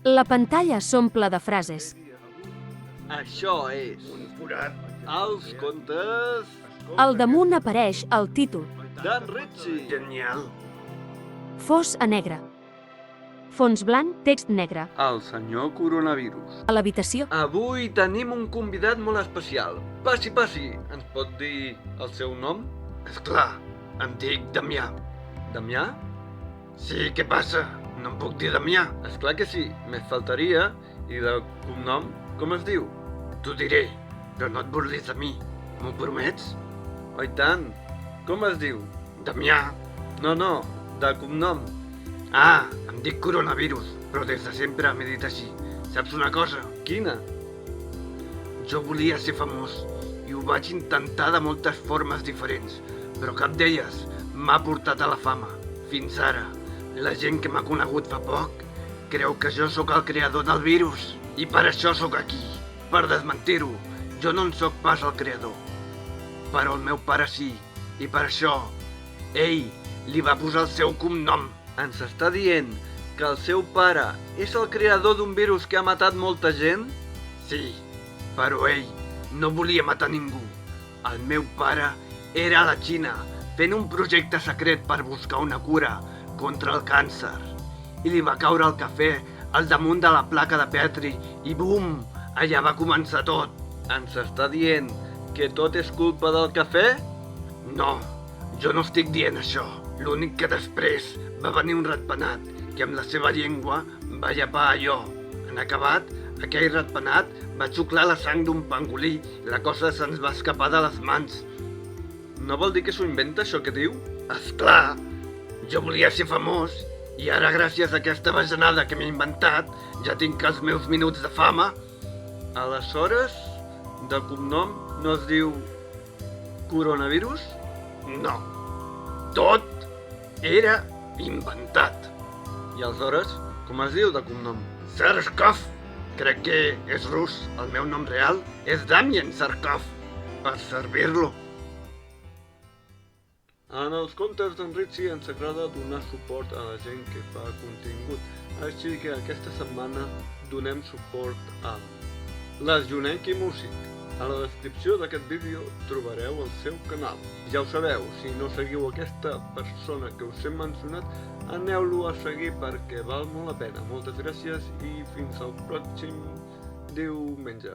La pantalla s'omple de frases. Això és Els contes Al damunt apareix el títol. d'en Ritchie. Genial. Fos a negre. Fons blanc, text negre. El senyor coronavirus. A l'habitació. Avui tenim un convidat molt especial. Passi, passi. Ens pot dir el seu nom? Esclar, em dic Damià. Damià? Sí, què passa? No em puc dir Damià. Esclar que sí, més faltaria. I de cognom, com es diu? T'ho diré, però no et burlis de mi. M'ho promets? Oh, i tant. Com es diu? Damià. No, de cognom. Ah, em dic coronavirus, però des de sempre m'he dit així. Saps una cosa? Quina? Jo volia ser famós i ho vaig intentar de moltes formes diferents, però cap d'elles m'ha portat a la fama. Fins ara, la gent que m'ha conegut fa poc creu que jo sóc el creador del virus i per això sóc aquí, per desmentir-ho. Jo no en sóc pas el creador, però el meu pare sí, i per això ell li va posar el seu cognom. Ens està dient que el seu pare és el creador d'un virus que ha matat molta gent? Sí, però ell no volia matar ningú. El meu pare era a la Xina fent un projecte secret per buscar una cura contra el càncer. I li va caure el cafè al damunt de la placa de Petri i bum! Allà va començar tot. Ens està dient que tot és culpa del cafè? No, jo no estic dient això. L'únic que després va venir un ratpenat que amb la seva llengua va llepar allò. En acabat, aquell ratpenat va xuclar la sang d'un pangolí i la cosa se'ns va escapar de les mans. No vol dir que s'ho inventa, això que diu? Esclar, jo volia ser famós i ara gràcies a aquesta bajanada que m'he inventat ja tinc els meus minuts de fama. Aleshores, de cognom no es diu coronavirus? No, tot era inventat. I aleshores, com es diu de cognom? Sarkov. Crec que és rus. El meu nom real és Damien Sarkov. Per servir-lo. En els contes d'en Ritchie ens agrada donar suport a la gent que fa contingut. Així que aquesta setmana donem suport a Les Jonenqui Music. A la descripció d'aquest vídeo trobareu el seu canal. Ja ho sabeu, si no seguiu aquesta persona que us he mencionat, aneu-lo a seguir perquè val molt la pena. Moltes gràcies i fins al pròxim diumenge.